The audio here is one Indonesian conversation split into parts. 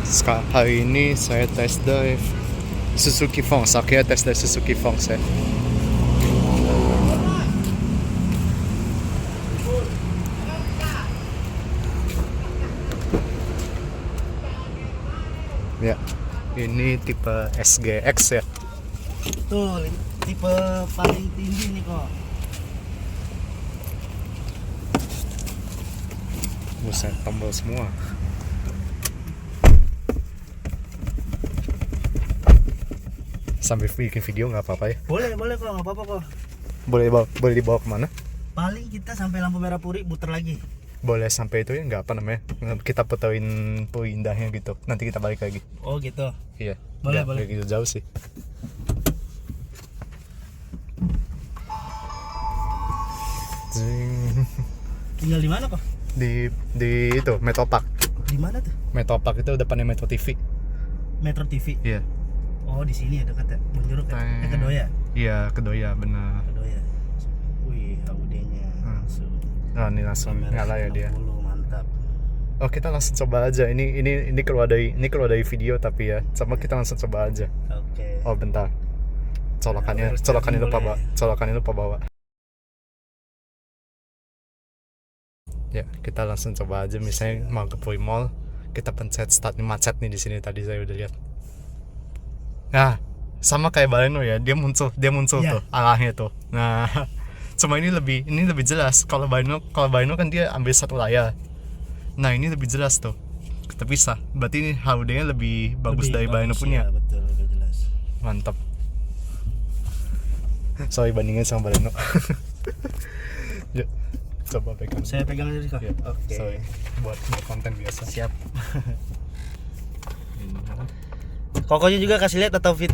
Hari ini saya test drive Suzuki Fox. Akhirnya test drive Suzuki Fox ya. Ya, ini tipe SGX ya. Tuh, tipe paling tinggi nih kok. Buset, tombol semua. Sambil bikin video nggak apa-apa ya? Boleh kok, nggak apa-apa kok. Boleh dibawa kemana? Paling kita sampai lampu merah Puri muter lagi. Boleh sampai itu ya, nggak apa namanya? Kita puterin Puri Indahnya gitu. Nanti kita balik lagi. Oh gitu. Iya. Boleh. Nggak gitu jauh sih. Tinggal di mana kok? Di itu Metro Park. Di mana tuh? Metro Park itu depannya Metro TV. Metro TV. Iya. Oh di sini ya dekat ya, Bonjuruk ya? Kedoya. Iya, Kedoya benar. Kedoya. Wih, HUD-nya langsung. Nah, ini langsung nyala ya dia. 60, mantap. Oh, kita langsung coba aja. Ini keluar dari video tapi ya. Sama kita langsung coba aja. Oke. Oh, bentar. Colokannya lupa bawa. Ya, kita langsung coba aja. Misalnya mau ke Puri Mall, kita pencet start. Ini macet nih di sini, tadi saya udah lihat. Nah, sama kayak Baleno ya, dia muncul Ya. tuh arahnya tuh. Nah, cuma ini lebih jelas. Kalau Baleno kan dia ambil satu layar. Nah, ini lebih jelas tuh. Terpisah. Berarti ini HUD-nya lebih bagus dari Baleno punya. Ya, betul, lebih jelas. Mantap. Sorry bandingin sama Baleno. Ya, coba pegang. Saya pegang aja kok. Ya, Oke. sorry. Buat konten biasa. Siap. Ini apa? Kokonya juga kasih lihat atau Di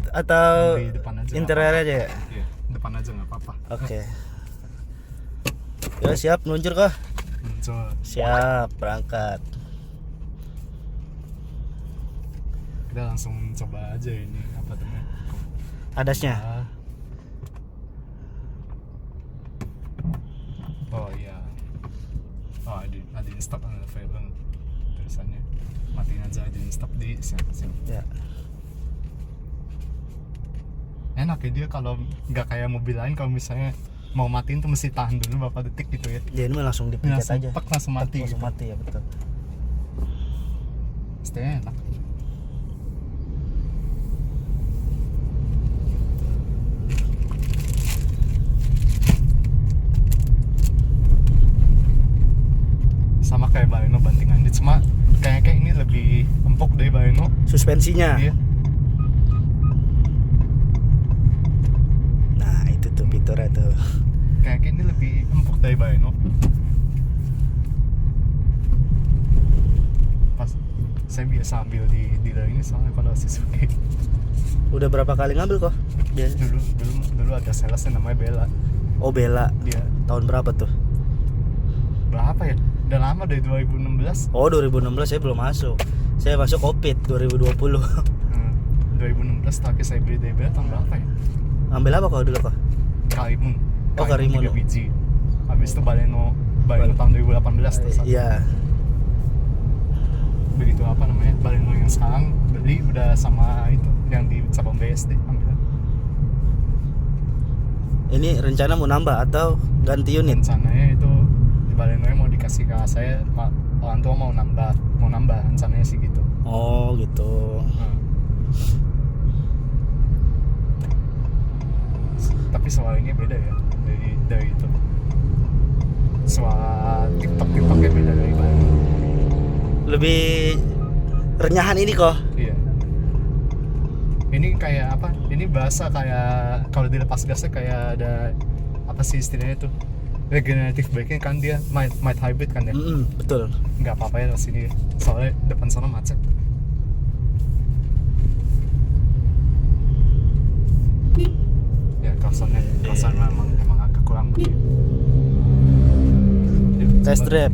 depan aja. interior aja ya? Iya, depan aja nggak apa-apa. Oke. Ya siap meluncur kok. Muncul. Siap berangkat. Kita langsung coba aja ini apa namanya? Adasnya. Oh iya. Oh ada stop available tulisannya. Matiin aja ada stop di sini. Ya. Enak ya dia kalau nggak kayak mobil lain, kalau misalnya mau matiin tuh mesti tahan dulu beberapa detik gitu ya. Dia ini mah langsung dipencet aja. Langsung mati. Langsung Gitu. mati ya betul. Stay enak. Sama kayak Baleno bantingannya, cuma kayak ini lebih empuk dari Baleno. Suspensinya. Iya. Nah itu tuh fiturnya tuh. Kayak ini lebih empuk dari Baleno. Pas saya biasa ambil di dealer ini soalnya kalau Suzuki. Udah berapa kali ngambil kok? Biasa. Dulu ada salesnya namanya Bella. Oh Bella. Dia Tahun berapa tuh? berapa ya? Udah lama dari 2016. Oh 2016 saya belum masuk. Saya masuk Covid 2020. 2016 terakhir saya beli dari Bella tahun berapa ya? Ambil apa kok dulu kok? Karimun. Oh, Karimun. 3 biji. Habis itu Baleno tahun 2018 tuh. Iya. Begitu apa namanya? Baleno yang sekarang beli udah sama itu yang di cabang BSD ambil. Ini rencana mau nambah atau ganti unit? Rencananya itu di Baleno mau dikasih ke saya, orang tua mau nambah rencananya sih gitu. Oh gitu. Tapi suaranya beda ya dari itu. Suara TikToknya beda dari Baleno. Lebih renyahan ini kok. Iya. Ini kayak apa? Ini bahasa kayak kalau dilepas gasnya kayak ada apa sih istilahnya tuh? Regenerative braking kan dia mild hybrid kan ya. Betul. Nggak apa-apa ya sini soalnya depan sana macet. Ya klaksonnya emang agak kurang begitu. Test drive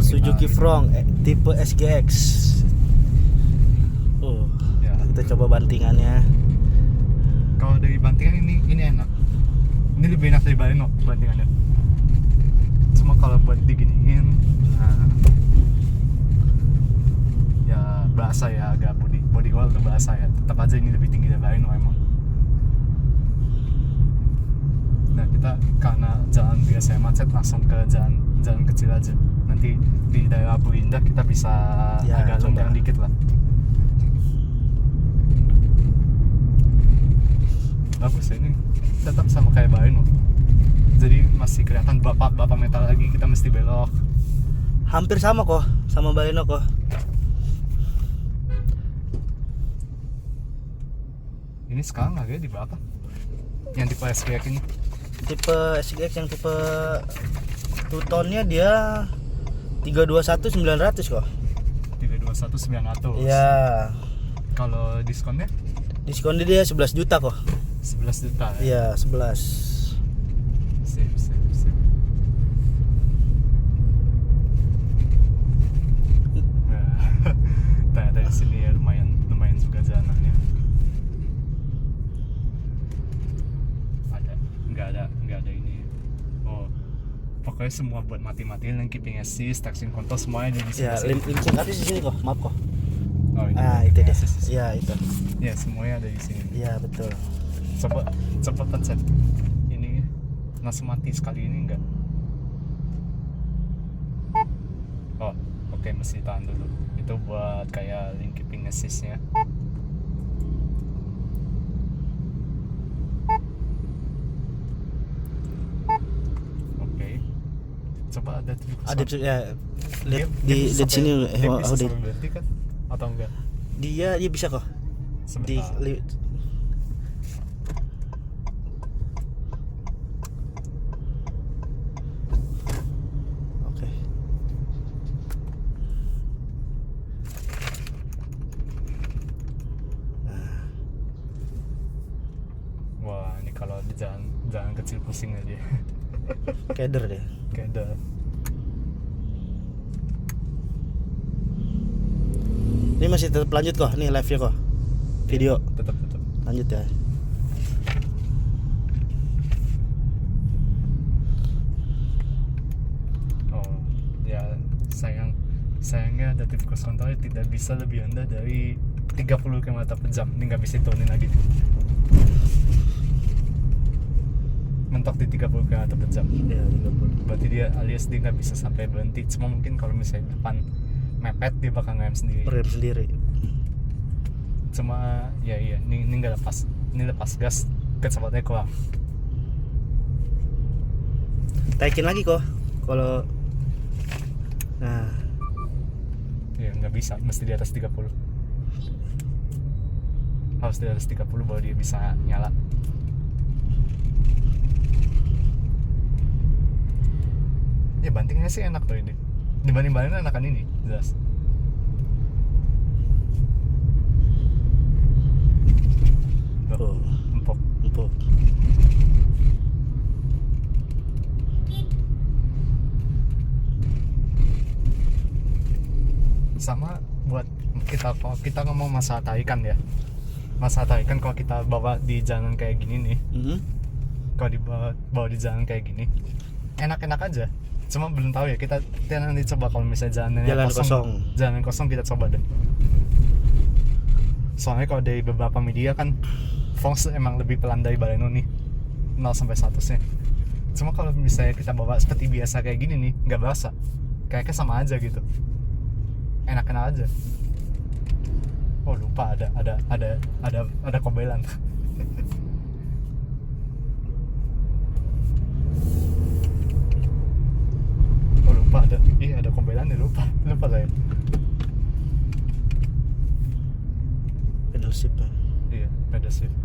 Suzuki Front tipe SGX. Ya. Kita coba bantingannya. Kalau dari bantingan ini enak. Ini lebih enak dari Baleno bantingannya. Cuma kalau buat diginiin, ya bahasa ya, agak body roll tuh bahasa ya. Tetap aja ini lebih tinggi dari Baleno emang. Nah kita karena jalan biasa macet langsung ke jalan kecil aja. Nanti di daerah Purindah kita bisa Ya, agak coba. lenggang dikit lah. Bagus ya ini, tetap sama kayak Baleno. Jadi masih kelihatan bapak metal lagi, kita mesti belok. Hampir sama kok sama Baleno kok. Ini sekarang harganya di berapa? Yang tipe SKX ini? Tipe SGX yang tipe 2 tonnya dia 321.900 kok. 321.900. Iya. Kalau diskonnya Diskonnya dia 11 juta kok. 11 juta ya? Iya, 11. Sip. Nah, ternyata di sini ya lumayan juga jalanannya. Nggak ada ini. Oh, pokoknya semua buat mati-matiin yang keeping assist, traction control semuanya ada di sini. Ya, link atas di sini kok, maaf kok. Oh, ini Ah, keeping itu dia. assist di sini. Iya, itu. Ya, semuanya ada di sini. Iya, betul. Coba pencet ini langsung mati sekali ini enggak? Oh, oke, mesti tahan dulu. Itu buat kayak link keeping assist-nya. Oke. Coba ada Ada ya, lihat Dia di bisa sini dia bisa udah. sampai berhenti kan? Atau enggak? Dia bisa kok. Di Sebentar. Oke. Wah, ini kalau di jalan kecil pusing aja. Keder deh. Kayak ada. Ini masih tetap lanjut kok, nih live-nya kok. Video Tetap. lanjut ya. Oh, ya sayangnya adaptive cruise control tidak bisa lebih rendah dari 30 km/jam. Ini nggak bisa turunin lagi. Mentok di 30 km/jam. Ya, 30. Berarti dia alias dia nggak bisa sampai berhenti. Cuma mungkin kalau misalnya depan mepet dia bakal ngerem sendiri. Rem sendiri. Cuma ya iya, ini nggak lepas. Ini lepas gas kecepatannya kurang. Taikin lagi kok. Kalau nah, Ya nggak bisa, mesti di atas 30. Harus di atas 30 baru dia bisa nyala. Ya bantingnya sih enak loh ini. Dibanding Baleno enakan ini, jelas. tuh, Empuk. empuk. Sama buat kalau kita ngomong masalah tarikan ya. Masalah tarikan kalau kita bawa di jalan kayak gini nih, Mhm. kalau bawa di jalan kayak gini, enak-enak aja. Cuma belum tahu ya, kita nanti coba kalau misalnya jalanannya Jalan kosong. Jalan kosong kita coba deh. Soalnya kalau dari beberapa media kan Fox emang lebih pelan dari Baleno nih, 0 sampai 100-nya. Cuma kalau misalnya kita bawa seperti biasa kayak gini nih, nggak berasa. Kayaknya sama aja gitu. Enak-enak aja. Oh lupa ada kobelan. Oh lupa ada kobelan ya, lupa saya. Pedal shift. Iya, pedal shift.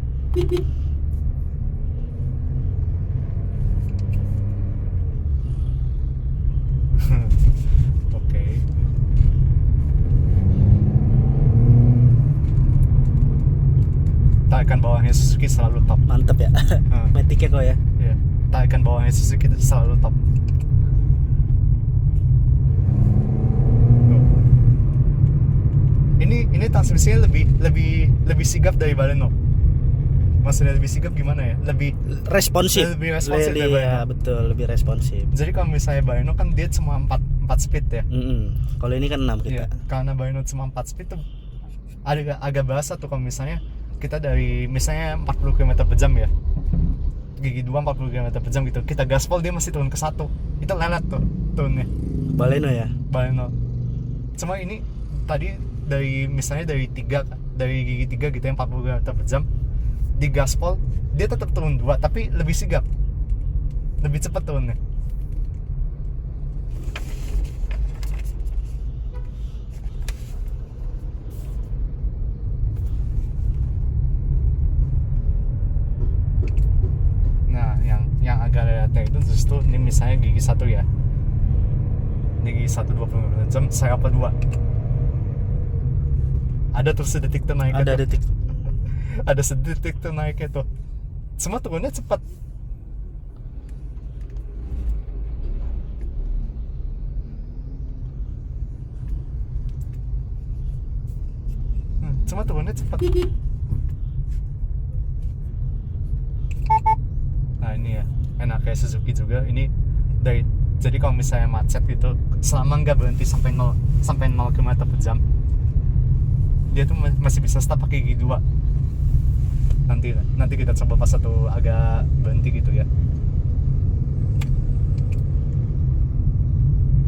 Oke. Tarikan bawahnya Suzuki selalu top. Mantap ya. Matic-nya kok ya. Iya, tarikan bawahnya Suzuki selalu top. Tuh. Ini transmisinya lebih sigap dari Baleno. Maksudnya lebih sigap gimana ya? Lebih Responsif. Lebih responsif dari Ya, Baleno. betul, lebih responsif. Jadi kalau misalnya Baleno kan dia cuma 4 speed ya. Kalau ini kan 6 kita. Iya, karena Baleno cuma 4 speed tuh agak bahasa tuh kalau misalnya kita dari misalnya 40 km per jam ya, gigi 2 40 km per jam gitu, kita gaspol dia masih turun ke 1, itu lelet tuh turunnya Baleno ya. Baleno. Cuma ini tadi dari misalnya dari gigi 3 gitu yang 40 km per jam di gaspol dia tetap turun 2 tapi lebih sigap, lebih cepat turunnya. Nah yang agak leletnya itu justru ini misalnya gigi 1 ya, ini gigi 1 20 km per jam, saya apa 2 ada tuh sedetik tuh naiknya Ada tuh. detik. Ada sedetik tuh naiknya tuh, semua turunnya cepat. Cuma turunnya cepat. Nah ini ya enak kayak Suzuki juga ini dari, jadi kalau misalnya macet gitu selama nggak berhenti sampai 0 km per jam dia tuh masih bisa start pakai gigi 2. Nanti kita coba pas satu agak berhenti gitu ya,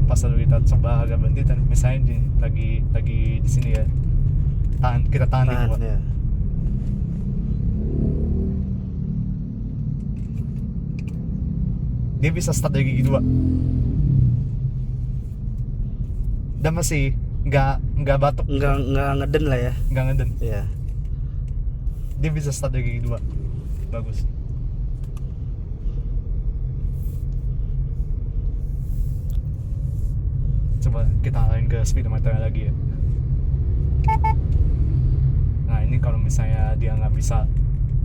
pas satu kita coba agak berhenti dan misalnya lagi di sini ya, kita tahan di 2 ya. dia bisa start dari gigi 2 dan masih nggak batuk, Nggak ngeden lah ya. nggak ngeden, Iya. dia bisa start dari gigi 2 bagus. Coba kita arahin ke speedometer lagi ya. Nah ini kalau misalnya dia nggak bisa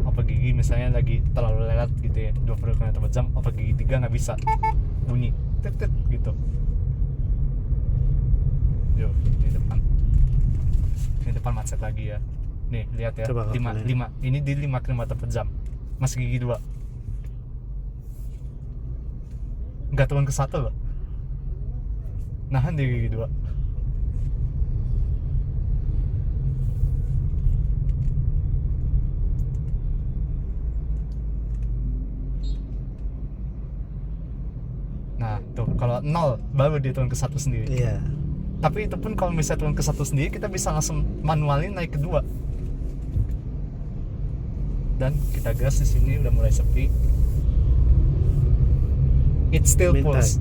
apa gigi misalnya lagi terlalu lelet gitu ya 20 km per jam, apa gigi 3 nggak bisa bunyi tit gitu. Yo ini depan macet lagi ya, nih lihat ya. Coba 5 ini di 5 km per jam masih gigi 2 nggak turun ke 1 loh, nahan di gigi 2. Nah tuh kalau 0 baru dia turun ke 1 sendiri. Iya. Tapi itu pun kalau misalnya turun ke 1 sendiri kita bisa langsung manualin naik ke 2. Dan kita gas di sini udah mulai sepi. It still pulls.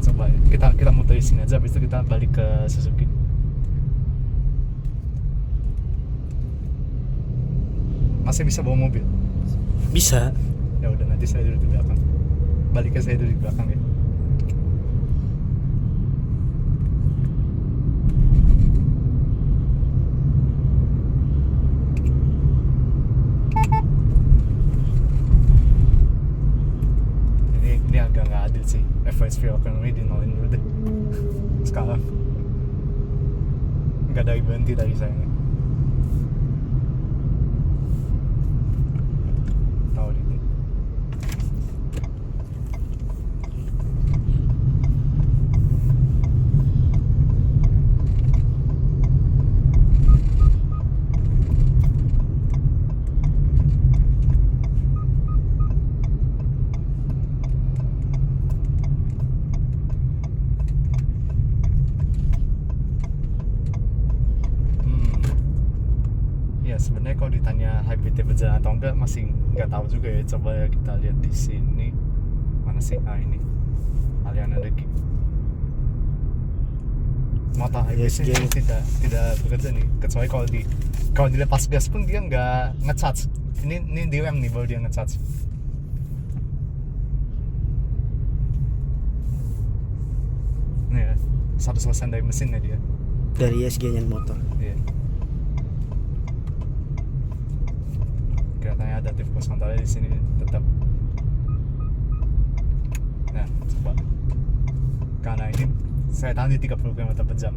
Coba kita muter di sini aja, habis itu kita balik ke Suzuki. Masih bisa bawa mobil? Bisa. Ya udah nanti saya duduk di belakang. Baliknya saya duduk di belakang ya. Ini agak nggak adil sih. Average fuel economy di nolin dulu deh. Sekarang nggak ada berhenti tadi sayangnya. Tahu ini. Ya sebenarnya kalau ditanya hybridnya berjalan atau enggak masih nggak tahu juga ya. Coba ya kita lihat di sini mana sih. Nah ini Aliana Deki. Motor hybridnya Yes, tidak bekerja nih, kecuali kalau dilepas gas pun dia nggak ngecharge. Ini di rem nih baru dia ngecharge. Nih ya 100% dari mesinnya dia. Dari ESG-nya motor. Iya. Kelihatannya ada adaptive cruise control di sini tetap. Nah, coba. Karena ini saya tahan di 30 km per jam.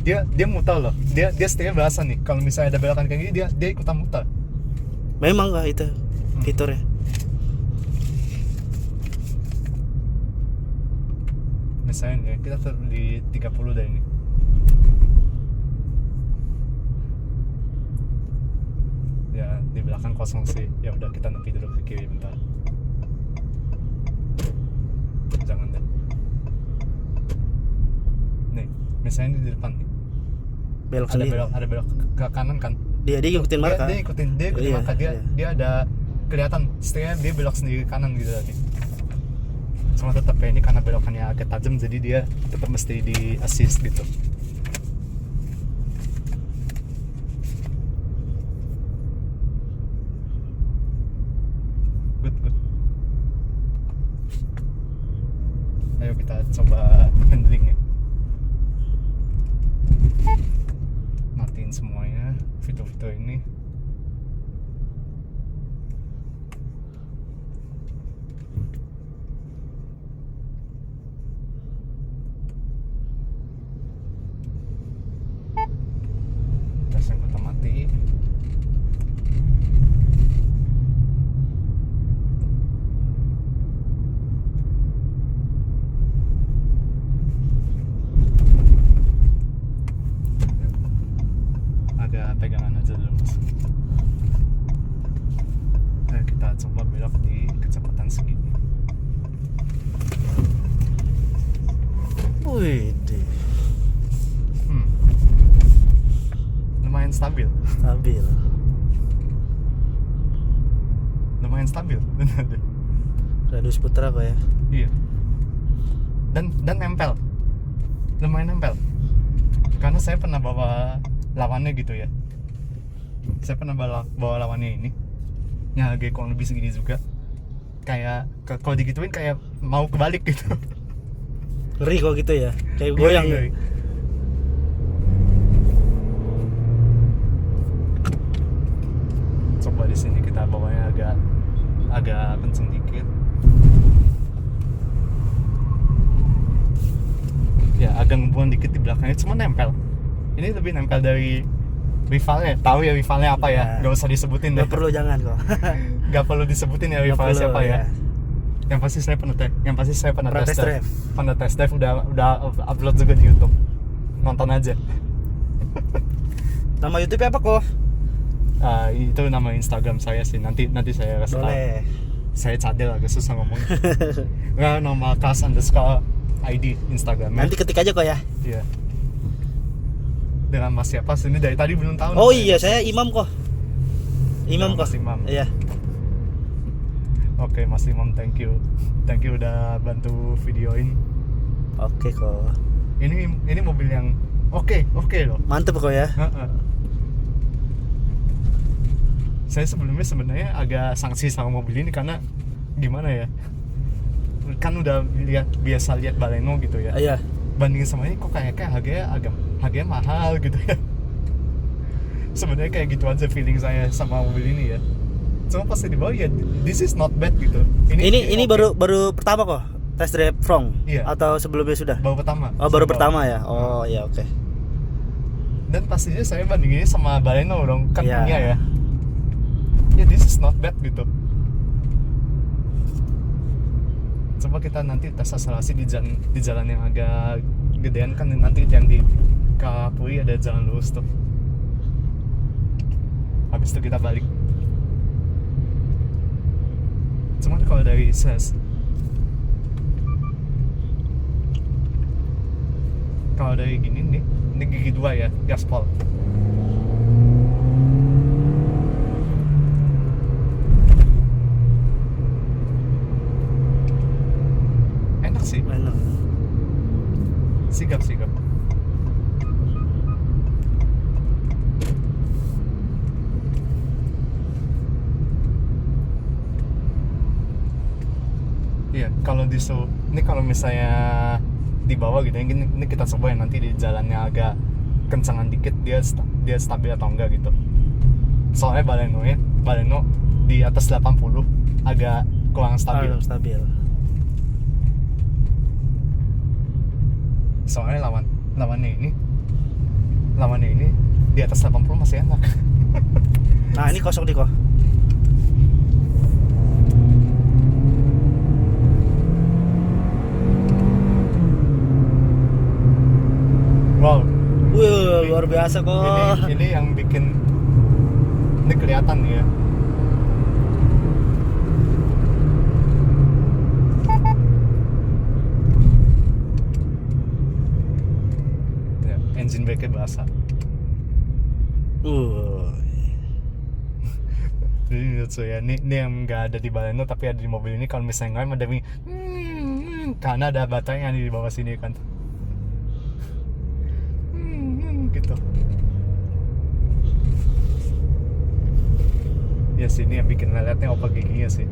Dia muter loh. Dia setirnya berasa nih. Kalau misalnya ada belokan kayak gini dia ikutan muter. Memang kah itu fiturnya? misalnya ya kita tetap di 30 dah ini. Ya di belakang kosong sih, ya udah kita nepi dulu ke kiri bentar. Jangan deh. Nih misalnya di depan nih Belok ada sendiri. belok ke kanan kan. Dia ngikutin marka. Dia ikutin Iya, marka, dia iya. dia ada kelihatan setidaknya dia belok sendiri ke kanan gitu tadi. Cuma tetap ya ini karena belokannya agak tajam jadi dia tetap mesti di assist gitu. Good. Ayo kita coba handlingnya. Matiin semuanya fitur-fitur ini. Tes yang kita mati. Agak pegangan aja dulu mas. Ayo kita coba belok di kecepatan segini. Wih, Lumayan stabil. stabil. Lumayan stabil. Bener deh. Radius putar apa ya? Iya. Dan nempel. Lumayan nempel. Karena saya pernah bawa lawannya gitu ya. Saya pernah bawa lawannya ini. Yang harga kurang lebih segini juga. Kayak kalau digituin kayak mau kebalik gitu. Ngeri kok gitu ya. Kayak goyang ya. Ngeri. Coba di sini kita bawanya agak kenceng dikit. Ya agak ngebuang dikit di belakangnya, cuma nempel. Ini lebih nempel dari rivalnya. Tahu ya rivalnya apa ya? Gak usah disebutin deh. Gak perlu, jangan kok. Gak perlu disebutin ya Nggak rivalnya perlu, siapa ya. ya. Yang pasti saya pernah Pernah test test drive. drive. Pernah test drive udah upload juga di YouTube. Nonton aja. Nama YouTube apa kok? Itu nama Instagram saya sih. Nanti saya kasih tahu. Boleh. Saya cadel agak susah ngomong. Nggak, nama _ID Instagramnya. Nanti ketik aja kok ya. Iya. Dengan Mas siapa? Ini dari tadi belum tahu. Oh namanya. iya, saya Imam kok. Imam Nama kok. Mas Imam. Iya. Oke Mas Imam, thank you udah bantu videoin. Oke kok. Ini mobil yang oke loh. Mantep kok ya. Heeh. Saya sebelumnya sebenarnya agak sanksi sama mobil ini karena gimana ya? Kan udah biasa lihat Baleno gitu ya. Iya. Bandingin sama ini kok kayak harganya mahal gitu ya. Sebenarnya kayak gitu aja feeling saya sama mobil ini ya. Cuma pas dibawa ya this is not bad gitu. Ini oke. baru pertama kok. Test drive Frong. Iya. Atau sebelumnya sudah? Baru pertama. Oh, baru Saya pertama bawa. ya. Oh, iya oke. Dan pastinya saya bandinginnya sama Baleno dong, kan Iya. punya ya. Ya this is not bad gitu. Coba kita nanti tes akselerasi di jalan yang agak gedean kan, nanti yang di Kapuri ada jalan lurus tuh. Habis itu kita balik. Cuman kalau dari kalau dari gini nih, ini gigi 2 ya, gaspol. Enak sih, Enak. sigap. Iya, kalau ini kalau misalnya di bawah gitu, ini kita coba ya nanti di jalannya agak kencangan dikit dia stabil atau enggak gitu. Soalnya Baleno di atas 80 agak kurang stabil. Belum stabil. Soalnya lawannya ini di atas 80 masih enak. Nah, ini kosong nih kok. luar biasa kok. Ini yang bikin ini kelihatan nih ya. Ya, engine brake-nya basah. Jadi menurut saya ini yang nggak ada di Baleno tapi ada di mobil ini. Kalau misalnya nggak ada karena ada batang yang ada di bawah sini kan. Gitu. Ya sini yang bikin leletnya opak giginya sih.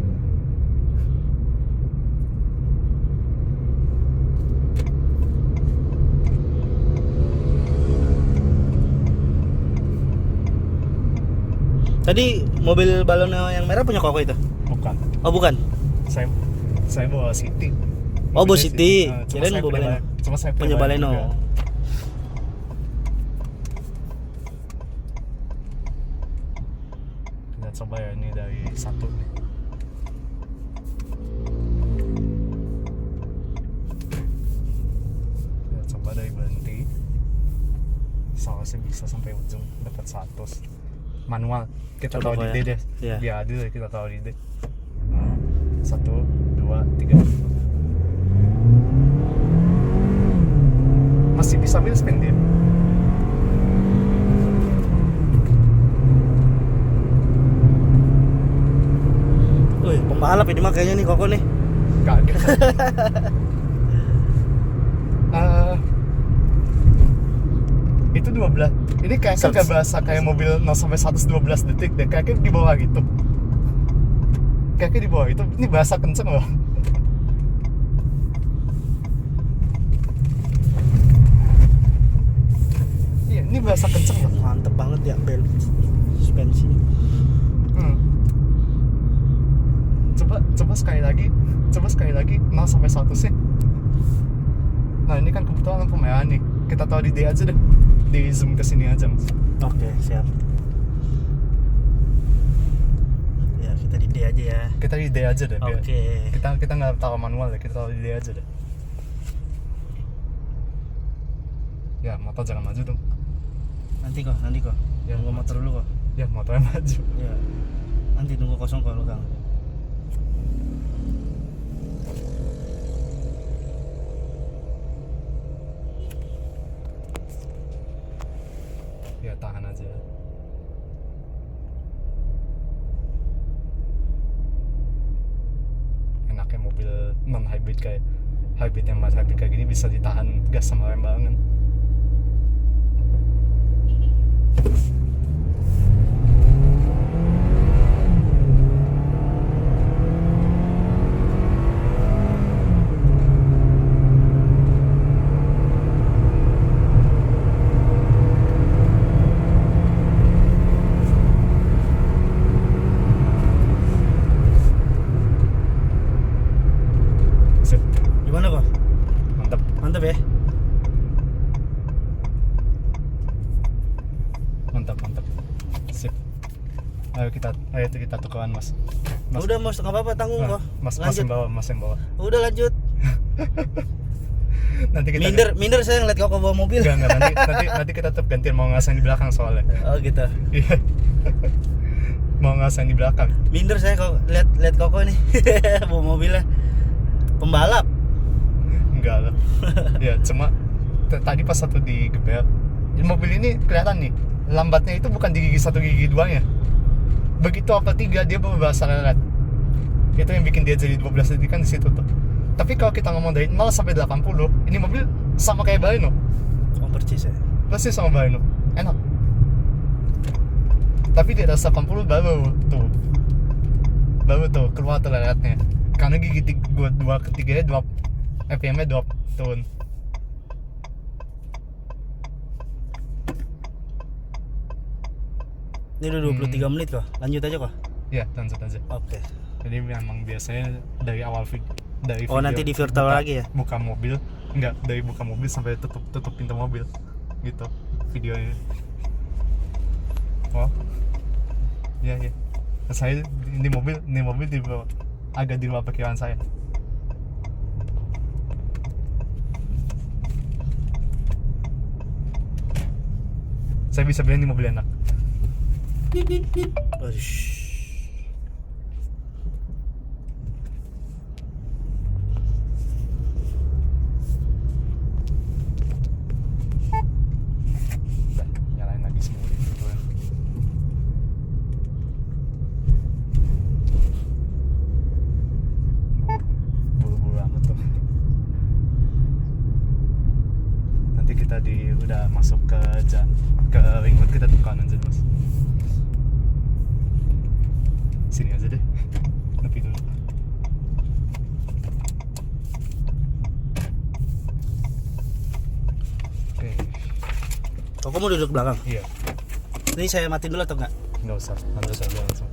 Tadi mobil Baleno yang merah punya Koko itu? Bukan. Oh bukan. Saya bawa City. Oh bawa City. Cuma Kirain saya bawa Baleno. Cuma saya Punya Baleno. juga. Kita coba ya ini dari satu nih. Kita coba dari berhenti. Seharusnya bisa sampai ujung dapat 100. Manual kita Coba tahu di D ya. deh. Iya. Biar adil ya, kita tahu di D. 1, 2, 3. Masih bisa wheel spin dia. Wih, pembalap ini mah kayaknya nih Koko nih. Kaget. Itu 12. Ini kayaknya gak berasa kayak mobil 0 sampai 112 detik deh. Kayaknya di bawah gitu. Kayaknya di bawah itu. Ini berasa kenceng loh. Iya, ini berasa kenceng loh. Mantep banget ya bel suspensi. Coba sekali lagi. Coba sekali lagi 0 sampai 1 sih. Nah, ini kan kebetulan lampu merah nih. Kita tahu di D aja deh. Di zoom ke sini aja, Mas. Oke, siap. Ya, kita di D aja ya. Kita di D aja deh. biar- Oke. Kita nggak tahu manual deh. Kita tahu di D aja deh. Ya, motor jangan maju dong. Nanti kok. Ya, Tunggu motor dulu kok. Ya, motornya maju. Ya. Nanti tunggu kosong kok lu, Kang. Ya, tahan aja. Enaknya mobil non hybrid kayak yang buat hybrid kayak gini bisa ditahan gas sama rem barengan. Sip, Gimana kok? mantap. Mantep ya? Mantap. Sip. Ayo kita tukeran, Mas. Udah Mas, nggak apa-apa, tanggung Nah, kok. Mas Lanjut. yang bawa. Udah lanjut. Nanti kita Minder saya ngeliat Koko bawa mobil. Enggak, nanti kita tetap gantian mau ngasih di belakang soalnya. Oh gitu. Iya. Mau ngasih di belakang. Minder saya kok lihat Koko nih. Bawa mobilnya. Pembalap. Enggak lah. Ya, cuma tadi pas satu digeber, mobil ini kelihatan nih, lambatnya itu bukan di gigi 1 gigi 2-nya. Begitu apa 3 dia berasa lelet. Itu yang bikin dia jadi 12 detik kan di situ tuh. Tapi kalau kita ngomong dari 0 sampai 80, ini mobil sama kayak Baleno. Oh percis ya. Pasti sama Baleno. Enak. Tapi di atas 80 baru tuh keluar tuh leletnya. Karena gigi 2 ketiganya 2 FPM-nya 2 turun. Ini udah 23 menit kok. Lanjut aja kok. Ya, lanjut aja. Oke. Jadi memang biasanya dari awal dari Oh nanti di virtual lagi ya? Buka mobil, enggak, dari buka mobil sampai tutup pintu mobil gitu videonya. Oh, ya. Saya ini mobil di bawah, agak di luar perkiraan saya. Saya bisa beli ini mobil enak. Uish. Udah, nyalain lagi semua itu kan. Buru-buru amat tuh. Nanti kita udah masuk ke ring road, kita tuh kanan aja mas. Sini aja deh, nepi dulu. Oke, Oh, kamu duduk belakang. iya, Ini saya matiin dulu atau enggak? nggak usah, lanjut aja langsung.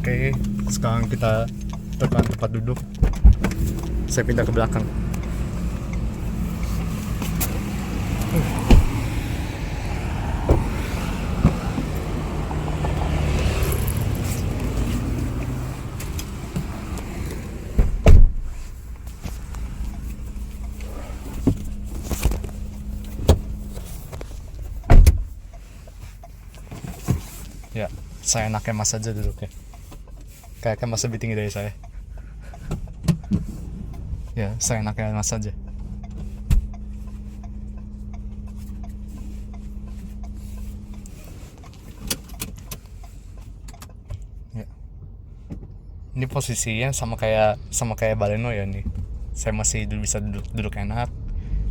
Oke, sekarang kita tekan tempat duduk. Saya pindah ke belakang. Ya, saya enaknya mas aja duduknya. Kayaknya mas lebih tinggi dari saya. Ya, saya enaknya mas aja. Ya. Ini posisinya sama kayak Baleno ya nih. Saya masih bisa duduk enak.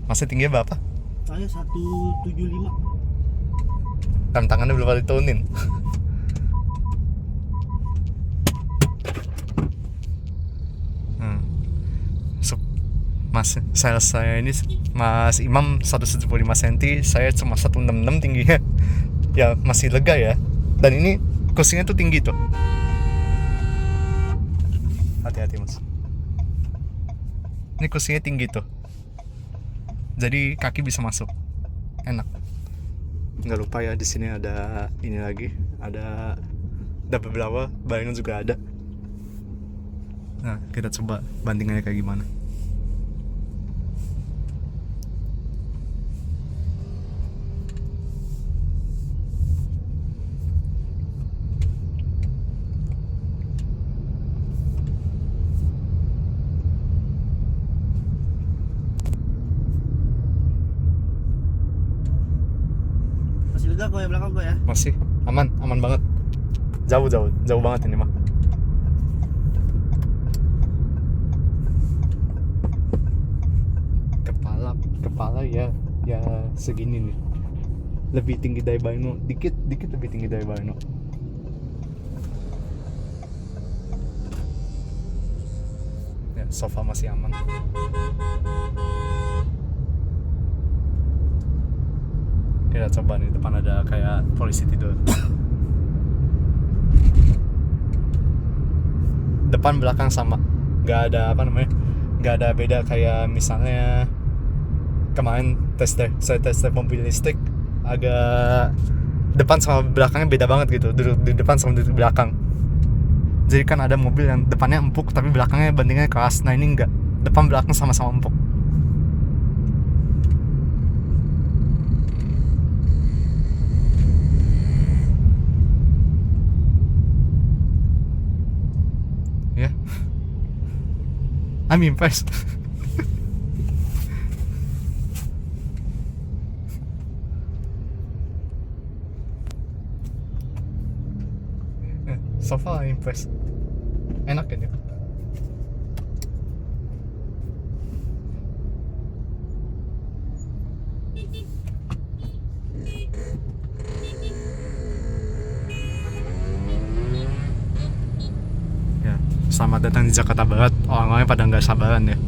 Masih tingginya berapa? Saya 175. Rem tangannya belum ada diturunin. Mas saya ini Mas Imam 175 cm, saya cuma 166 tingginya. Ya masih lega ya. Dan ini kursinya tuh tinggi tuh. Hati-hati mas. Ini kursinya tinggi tuh. Jadi kaki bisa masuk. Enak. Nggak lupa ya, di sini ada ini lagi, ada beberapa bayangan juga ada. Nah, kita coba bandingannya kayak gimana. Masih lega kok ya belakang kok ya? Masih aman banget. Jauh banget ini mah. Kepala ya segini nih. Lebih tinggi dari Baleno, dikit lebih tinggi dari Baleno. Ya, sofa masih aman. Kita coba nih, depan ada kayak polisi tidur. Depan belakang sama, nggak ada nggak ada beda kayak misalnya kemarin saya tes mobil listrik, agak depan sama belakangnya beda banget gitu, duduk di depan sama duduk di belakang. Jadi kan ada mobil yang depannya empuk tapi belakangnya bandingnya keras. Nah ini enggak, depan belakang sama-sama empuk. Ya, I'm impressed. So far I'm impressed. Enak ini. Ya, selamat datang di Jakarta Barat. Orang-orangnya pada nggak sabaran ya.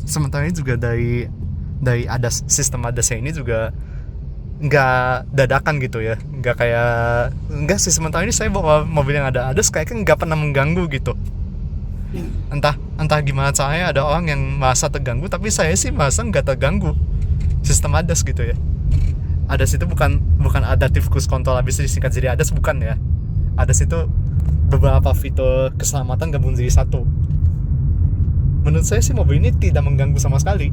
Sementara ini juga dari ada sistem ADAS ini juga nggak dadakan gitu ya, nggak sih. Sementara ini saya bawa mobil yang ada ADAS kayaknya nggak pernah mengganggu gitu. Entah gimana caranya ada orang yang merasa terganggu, tapi saya sih merasa nggak terganggu. sistem ADAS gitu ya. ADAS itu bukan adaptive cruise control habis disingkat jadi ADAS, bukan ya. ADAS itu beberapa fitur keselamatan gabung jadi satu. Menurut saya sih mobil ini tidak mengganggu sama sekali.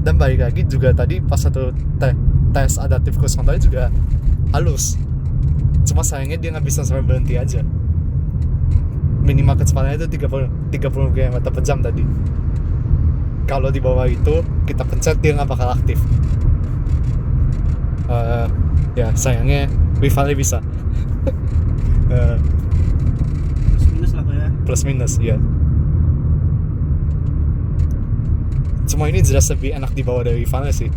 Dan balik lagi juga tadi pas satu tes adaptive cruise control juga halus. Cuma sayangnya dia nggak bisa sampai berhenti aja. Minimal kecepatannya itu 30 km per jam tadi. Kalau di bawah itu kita pencet dia nggak bakal aktif. Ya sayangnya rivalnya bisa. Plus minus lah ya. Plus minus ya. Cuma ini jelas lebih enak dibawa dari rivalnya sih.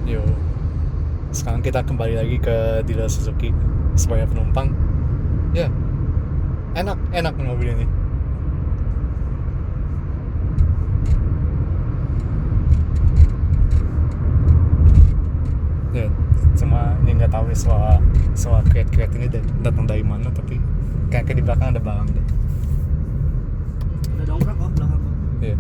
Yo, sekarang kita kembali lagi ke dealer Suzuki sebagai penumpang. Ya, enak mobil ini. Ya, cuma ini nggak tahu soal kreat ini datang dari mana, tapi kayak di belakang ada barang deh. Ada dongkrak kok belakang kok. Iya.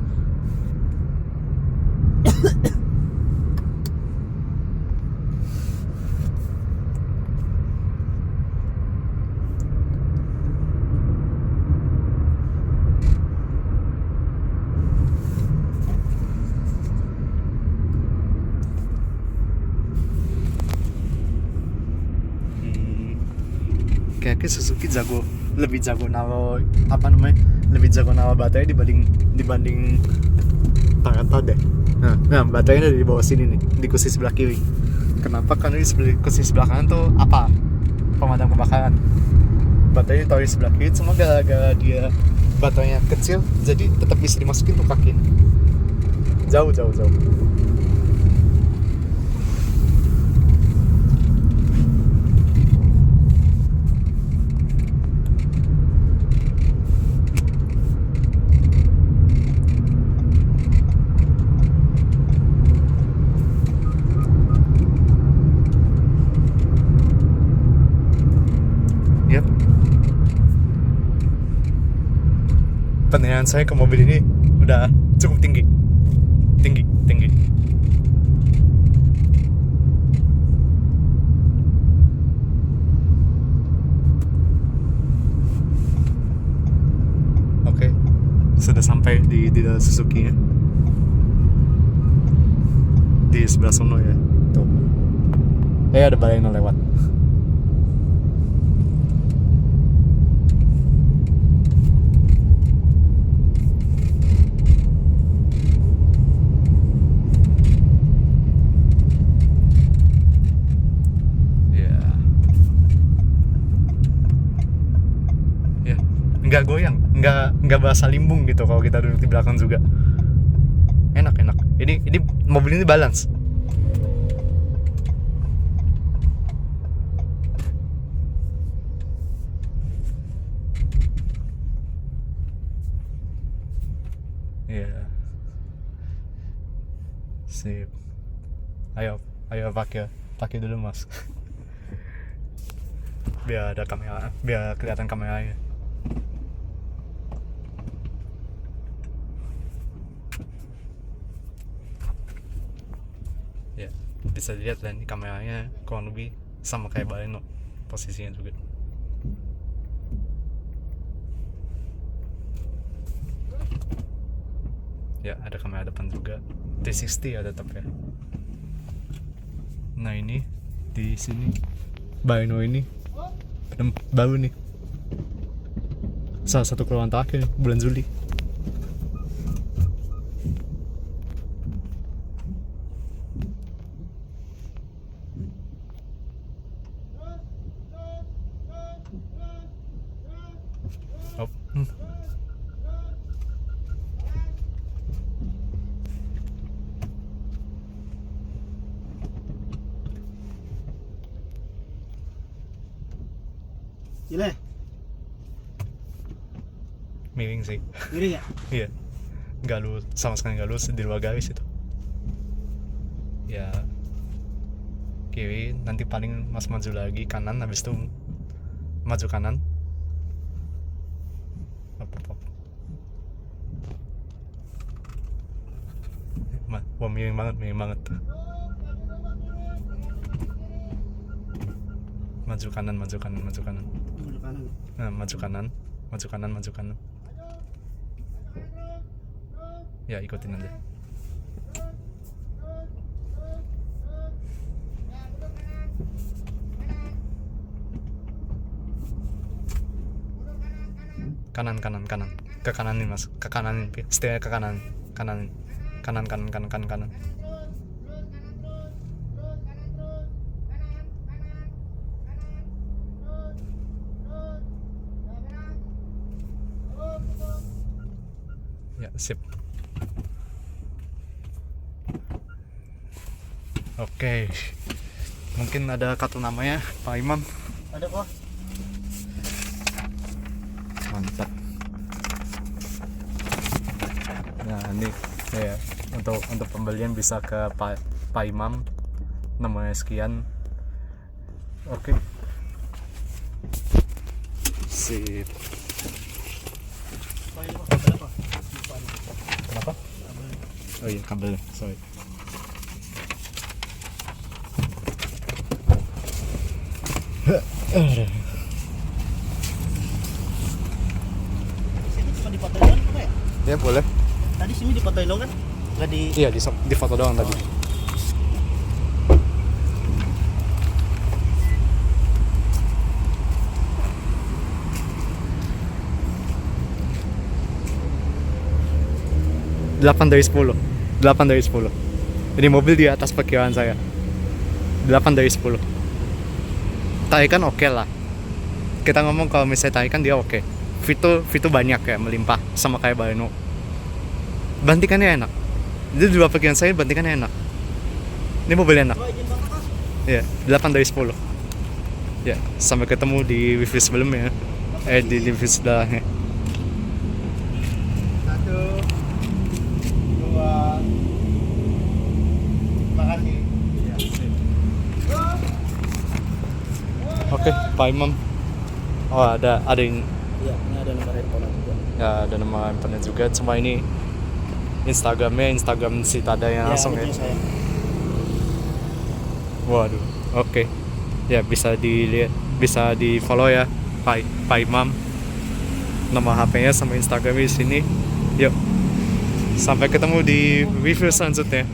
Kayaknya Suzuki lebih jago naruh baterai dibanding Toyota deh. Nah baterainya ada di bawah sini nih, di kursi sebelah kiri. Kenapa? Karena di kursi sebelah kanan tuh pemadam kebakaran. Baterainya taruh di sebelah kiri, cuma gara-gara dia baterainya kecil, jadi tetap bisa dimasukin tuh kaki. Jauh. Penilaian saya ke mobil ini udah cukup tinggi. Oke, sudah sampai di dealer Suzuki ya. Di sebelah sono ya. Tuh. Ada Baleno lewat. Nggak goyang, nggak berasa limbung gitu kalau kita duduk di belakang juga. Enak. Ini mobil ini balance. Ya. Sip. Ayo pakai dulu mas. Biar ada kamera, biar kelihatan kameranya. Ya, bisa dilihat lah ini kameranya kurang lebih sama kayak Baleno posisinya juga. Ya, ada kamera depan juga. 360 ada tetap ya. Nah ini di sini Baleno ini baru nih, salah satu keluaran terakhir bulan Juli. Gila. Miring sih. Miring ya? Iya. Nggak lurus, sama sekali nggak lurus, di luar garis itu. Ya kiri, nanti paling mas maju lagi kanan, habis itu maju kanan. Up. Wah, miring banget. Maju kanan. Dulu kanan. Nah, maju kanan. Ya, ikutin aja. Kanan. Ke kananin mas, ke kananin. Setia ke kanan. Kanan. Ya, sip. Oke. Mungkin ada kartu namanya, Pak Imam. Ada kok. Mantap. Nah, ini ya untuk pembelian bisa ke Pak Imam, nomornya sekian. Oke. Sip. Kenapa? Oh iya, kabelnya, sorry. Sini cuma dipotoin doang apa ya? Ya boleh. Tadi sini dipotoin doang kan? Nggak di... Iya, di foto doang tadi. Delapan dari 10. Ini mobil di atas perkiraan saya. 8 dari 10. Tarikan oke lah. Kita ngomong kalau misalnya tarikan dia oke. Fitu banyak ya, melimpah sama kayak Baleno. Bantingannya enak. Jadi dua perkiraan saya bantingannya enak. Ini mobil enak. Oh, izin Bapak, Mas. Ya, 8 dari 10. Ya, sampai ketemu di review sebelumnya. Di review setelahnya. 1, 2. Makasih. Oke, Pak Imam. Oh, ada yang Iya, ini ada nomor handphone juga. ya, ada nama handphonenya juga. Cuma ini Instagram si Tada yang langsung ya. Saya. Waduh, oke. Ya, bisa dilihat, bisa di follow ya, Pak Imam. Nama HP-nya sama Instagramnya di sini. Yuk, sampai ketemu di review selanjutnya.